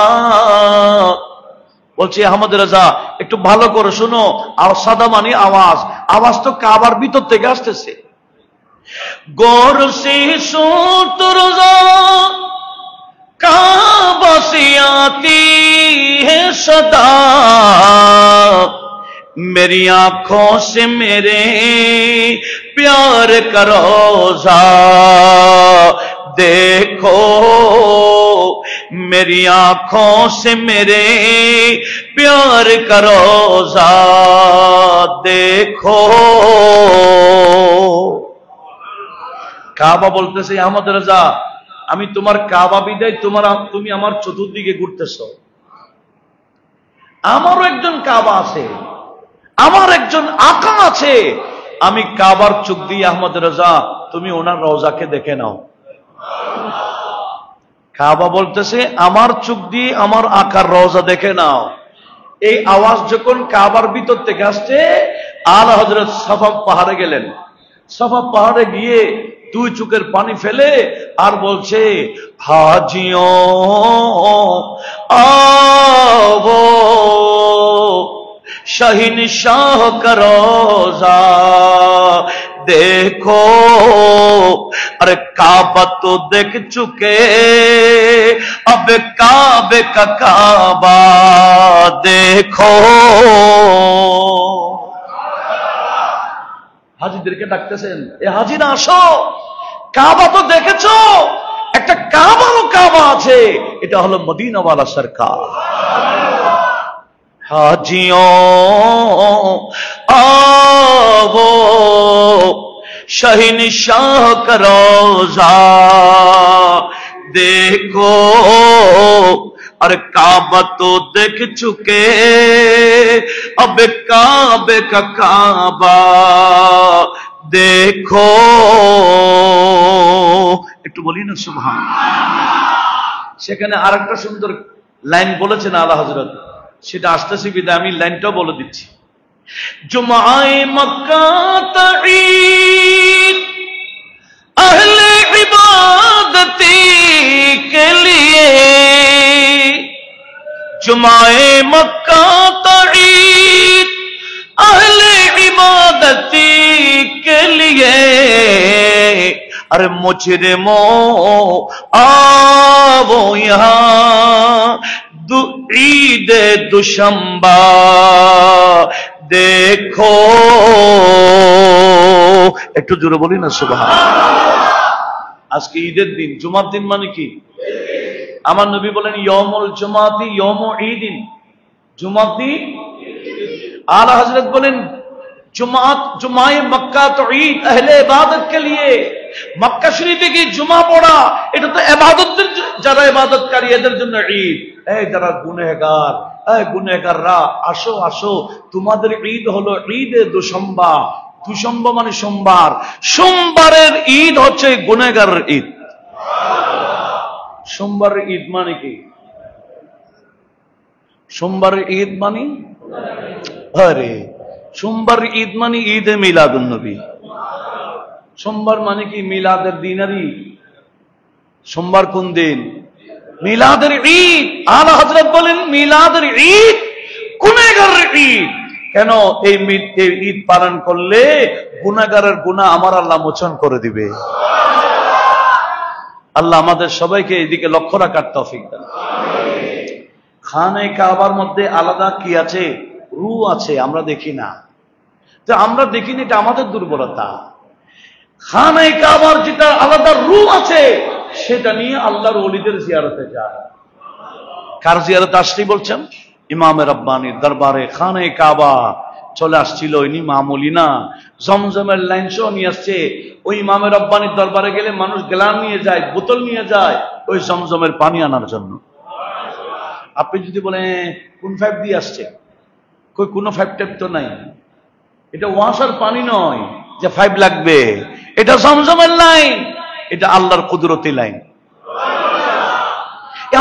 বলছি আহমদ রাজা একটু ভালো করে শুনো, আর সাদা মানে আওয়াজ, আওয়াজ তো কাবার ভিতর থেকে আসতেছে। গৌর সে সুতরজা काबा से आती है सदा, मेरी आंखों से मेरे प्यार का रोजा देखो, मेरी आंखों से मेरे प्यार का रोजा देखो। কাবা বলতেছে আহমদ রাজা আমি তোমার কাবা বিদায় তুমি আমার চতুর্দিকে ঘুরতেছ, আমারও একজন কাবা আছে, আমার একজন আকা আছে, আমি কাবার চোখ দিয়ে আহমদ রাজা তুমি ওনার রওজাকে দেখে নাও। কাবা বলতেছে আমার চোখ দিয়ে আমার আকার রওজা দেখে নাও। এই আওয়াজ যখন কাবার ভিতর থেকে আসছে, আলা হযরত সাফা পাহাড়ে গেলেন। সাফা পাহাড়ে গিয়ে দুই চোখের পানি ফেলে আর বলছে হাজিও आवो শাহিন শাহ का रोजा देखो, अरे काबा तो देख चुके अब काबे का काबा देखो। হাজিদেরকে ডাকতেছেন, এ হাজিরা আসো, কাবা তো দেখেছো, একটা কাবারও কাবা আছে, এটা হলো মদিনাওয়ালা সরকার। হাজিও आवो শাহিন শাহ का रोजा देखो, अरे काबा तो देख चुके अब काबे का काबा देखो। একটু বলি না সুবহানাল্লাহ। সেখানে আরেকটা সুন্দর লাইন বলেছেন আলা হযরত, সেটা আসতেছি বিদায় আমি লাইনটাও বলে দিচ্ছি। জুমায়ে মক্কা তাঈদ আহলে ইবাদতি কে লিয়ে, जुमाए मक्का तईद अहले इबादती के लिए, अरे मुजरिमों आवो यहाँ ईद दुशंबा देखो। একটু জোরে বলি না সুবহানাল্লাহ। আজকে ঈদের দিন, জুমার দিন মানে কি? আমার নবী বলেন ইয়মুল জুমাতি ইয়মু ঈদিন, জুমার দিন। আলা হযরত বলেন जुमाए मक्का तो ईद अहले इबादत के लिए, मक्का शरीफे की जुमा पड़ा এটা তো ইবাদতের, যারা ইবাদতকারী এদের জন্য ঈদ। এই যারা গুনাহগার, এই গুনাহগাররা আসো আসো, তোমাদের ঈদ হলো ঈদে দুশম্বা। দুশম্বা মানে সোমবার, সোমবারের ঈদ হচ্ছে গুনাহগারের ঈদ। সোমবারের ঈদ মানে কি? সোমবারের ঈদ মানে আরে সোমবার ঈদ মানে ঈদে মিলাদুন নবী। সোমবার মানে কি? মিলাদের দিনারই। সোমবার কোন দিন? মিলাদের ঈদ। আলা হযরত বলেন মিলাদের ঈদ গুনাহগারের ঈদ। কেন? এই ঈদ পালন করলে গুনাহগারের গুনাহ আমার আল্লাহ মোচন করে দিবে। আল্লাহ আমাদের সবাইকে এদিকে লক্ষ্য রাখার তৌফিক দান। খানে কাবার মধ্যে আলাদা কি আছে? রু আছে, আমরা দেখি না। তো আমরা দেখিনি, এটা আমাদের দুর্বলতা। খানে কাবার যেটা আলাদা রু আছে, সেটা নিয়ে আল্লাহর ওলিদের জিয়ারতে যায়। কার জিয়ারতে আসলি বলছেন? ইমামে রব্বানির দরবারে খানে কাবা চলে আসছিল। ইনি মামুলি না, জমজমের লাইন সহ নিয়ে আসছে। ওই ইমামে রব্বানির দরবারে গেলে মানুষ গ্লাস নিয়ে যায়, বোতল নিয়ে যায় ওই জমজমের পানি আনার জন্য। আপনি যদি বলেন কোন পাইপ দিয়ে আসছে, কই কোনো পাইপ টাইপ তো নাই, এটা ওয়াসার পানি নয় যে পাইপ লাগবে, এটা জমজমের লাইন, এটা আল্লাহর কুদরতি লাইন।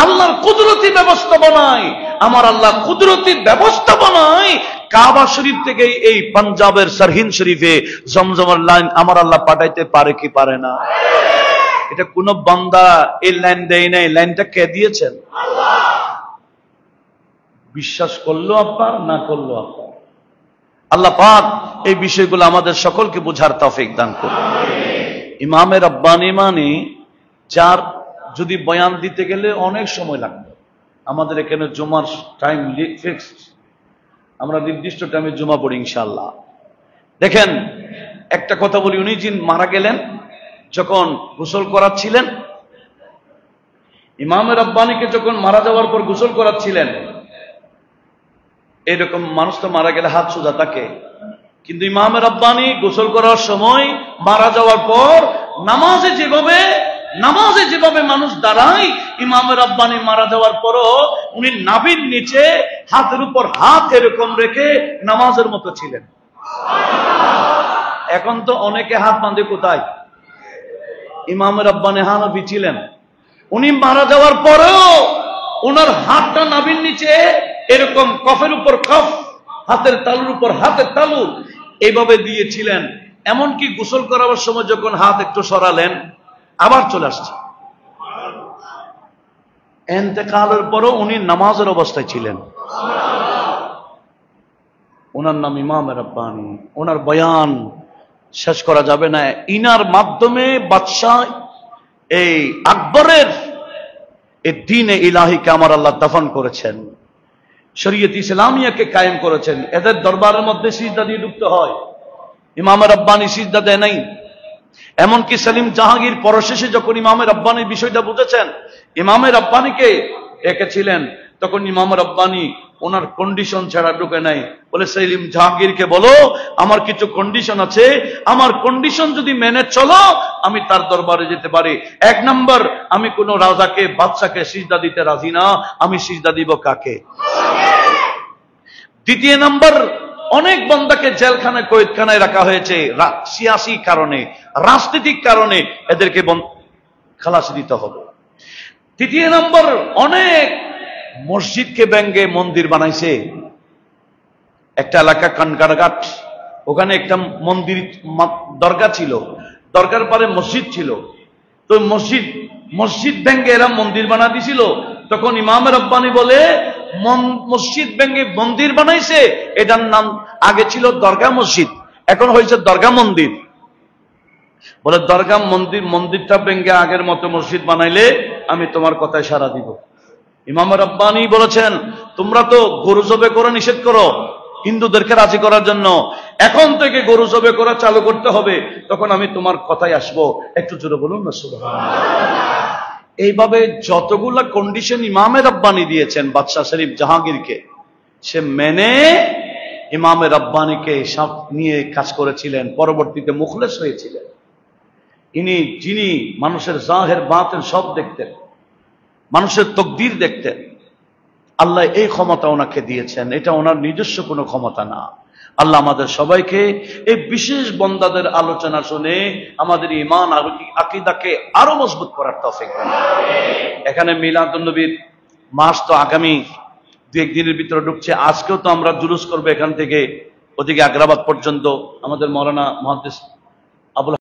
আল্লাহর কুদরতি ব্যবস্থাপনায়, আমার আল্লাহ কুদরতি ব্যবস্থাপনায় কাবা শরীফ থেকে এই পাঞ্জাবের সরহিন শরীফে জমজমের লাইন আমার আল্লাহ পাঠাইতে পারে কি পারে না? এটা কোন বান্দা এই লাইন দেয় নাই, লাইনটা কে দিয়েছেন? বিশ্বাস করলো আপনার, না করলো আপনার। আল্লাহ পাক এই বিষয়গুলো আমাদের সকলকে বোঝার তৌফিক দান করুন। ইমামে রব্বানি মানে যার যদি বয়ান দিতে গেলে অনেক সময় লাগবে। আমাদের এখানে জুমার টাইম ফিক্সড, আমরা নির্দিষ্ট টাইমে জুমা পড়ি ইনশাআল্লাহ। দেখেন একটা কথা বলি, উনি যিনি মারা গেলেন যখন গোসল করাচ্ছিলেন, ইমামে রব্বানিকে যখন মারা যাওয়ার পর গোসল করাচ্ছিলেন, এরকম মানুষ তো মারা গেলে হাত সোজা থাকে, কিন্তু ইমামে রব্বানি গোসল করার সময় মারা যাওয়ার পর নামাজে যেভাবে মানুষ দাঁড়ায়, ইমামে রব্বানি মারা যাওয়ার পরও উনি নাভির নিচে হাতের উপর হাত এরকম রেখে নামাজের মতো ছিলেন। এখন তো অনেকে হাত বাঁধে কোথায়? ইমামে রব্বানি হানফি ছিলেন, উনি মারা যাওয়ার পরেও ওনার হাতটা নাভির নিচে এরকম কফের উপর কফ, হাতের তালুর উপর হাতের তালু এইভাবে দিয়েছিলেন। এমনকি গোসল করার সময় যখন হাত একটু সরালেন আবার চলে আসছে। ইন্তেকালের পরও উনি নামাজের অবস্থায় ছিলেন। ওনার নাম ইমামে রব্বানি। ওনার বয়ান শেষ করা যাবে না। ইনার মাধ্যমে বাদশাহ এই আকবরের এই দ্বীনে ইলাহিকে আমার আল্লাহ দাফন করেছেন, শরীয়ত ইসলামিয়াকে কায়েম করেছেন। এদের দরবারের মধ্যে সিজদা দিয়ে ঢুকতে হয়, ইমামে রব্বানি সিজদা দেয় নাই। এমনকি সেলিম জাহাঙ্গীর পরশেষে যখন ইমামে রব্বানির বিষয়টা বুঝেছেন, ইমামে রব্বানিকে ডেকেছিলেন, তখন ইমামে রব্বানি ওনার কন্ডিশন ছাড়া ঢুকে নাই। বলে সেলিম জাহাঙ্গীরকে বলো আমার কিছু কন্ডিশন আছে, আমার কন্ডিশন যদি মেনে চলো আমি তার দরবারে যেতে পারি। 1 নম্বর, আমি কোন রাজাকে বাদশাকে সিজদা দিতে রাজি না, আমি সিজদা দিব কাকে? 2 নম্বর, অনেক বান্দাকে জেলখানায় কয়েদখানায় রাখা হয়েছে সিয়াসি কারণে, রাজনৈতিক কারণে, এদেরকে খালাসি দিতে হবে। 3 নম্বর, অনেক মসজিদকে ব্যঙ্গে মন্দির বানাইছে। একটা এলাকা কানকারঘাট, ওখানে একটা মন্দির দরগা ছিল, দরগার পারে মসজিদ ছিল। তো মসজিদ ব্যঙ্গে এরা মন্দির বানা দিছিল। তখন ইমামে রব্বানি বলে মসজিদ ব্যঙ্গে মন্দির বানাইছে, এটার নাম আগে ছিল দরগা মসজিদ, এখন হয়েছে দরগা মন্দির। বলে দরগা মন্দিরটা ব্যঙ্গে আগের মতো মসজিদ বানাইলে আমি তোমার কথায় সাড়া দিব। ইমাম রব্বানি বলেছেন তোমরা তো গরু জবে করে নিষেধ করো হিন্দুদেরকে রাজি করার জন্য, এখন থেকে গরু জবে করা চালু করতে হবে, তখন আমি তোমার কথায় আসবো। একটু জোরে বলুন না সুবহানাল্লাহ। এইভাবে যতগুলা কন্ডিশন ইমামে রব্বানি দিয়েছেন বাদশাহ শরীফ জাহাঙ্গীরকে, সে মেনে ইমামে রব্বানিকে সব নিয়ে কাজ করেছিলেন। পরবর্তীতে মুখলেস হয়েছিলেন। যিনি মানুষের জাহের বাতিন সব দেখতেন, মানুষের তকদির দেখতেন। আল্লাহ এই ক্ষমতা ওনাকে দিয়েছেন, এটা ওনার নিজস্ব কোনো ক্ষমতা না। আল্লাহ আমাদের সবাইকে এই বিশেষ বন্দাদের আলোচনা শুনে আমাদের ঈমান আর আকীদাকে আরো মজবুত করার তৌফিক দান। এখানে মিলাদুন নবীর মাস তো আগামী 2-1 দিনের ভিতরে ঢুকছে। আজকেও তো আমরা জুলুস করবো এখান থেকে ওদিকে আগ্রাবাদ পর্যন্ত। আমাদের মাওলানা মুহাদ্দিস আবুল